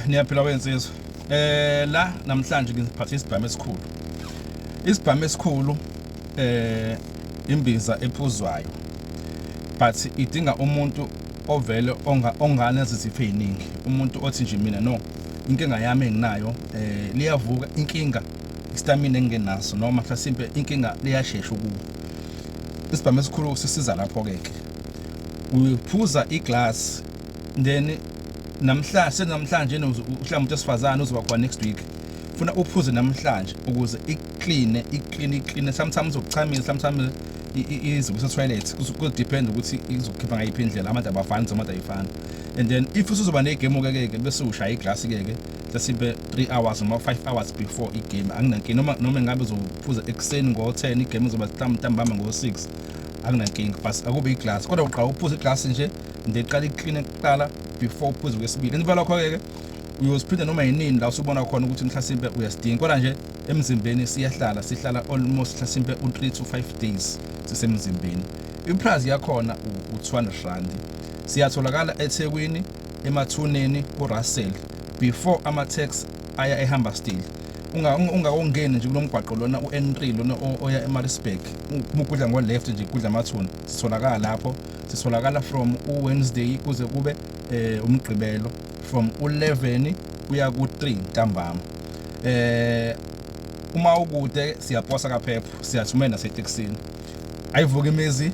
Niyaphila wensizwa. La namhlanje ngiphathe isibhamu esikhulu. Isibhamu esikhulu imbiza ephuzwayo. But idinga umuntu ovele onganezizifo eziningi. Umuntu othi nje mina no, inkinga yami enginayo liyavuka inkinga istamina engenaso noma mhlasimbe inkinga liyashesha ukuba. Isibhamu esikhulu sisiza lapho ke. Uyiphuza iglass then namhlanje mhlawumbe esifazane uzoba khona next week ufuna uphuze namhlanje ukuze iclean sometimes ukuchamisa sometimes izokusa toilet ku depend ukuthi izokhipha ngayiphi indlela abantu abafani zomuntu ayifani and then if usuzoba ne game ke bese ushaya iglass ke mhlawumbe 3 hours noma 5 hours before igame anginankinga noma ngabe uzophuza ekseni ngo10 igame izoba ntambama ngo6 akunankinga bas akube iglass kodwa uqala uphuza iglass nje ndeqala iclean kuqala before uphuze kwesibili indlela lakho ke uyosiphinda noma yinini la usubona khona ukuthi mhlasimbe uyasidinga kodwa nje emzimbeni sihlala almost mhlasimbe u3 to 5 days sisemzimbeni. Iprice yakhona u200 rand. Siyatholakala eThekwini emathuneni uRussell before ama-tax aya ehamba still. Ungakongeni nje kulomgwaqo lona uN3 lona oya eMaritzburg. Ukudla ngo left nje kudla amathuni. Sitholakala lapho. Sitholakala from uWednesday kuze kube umgqibelo from u11 kuya ku3 ntambama. Uma ukude siyaposa kaphepha siyathumela naseTexini. Ayivuke imizi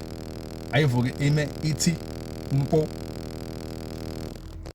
ayivuke ime ithi mpo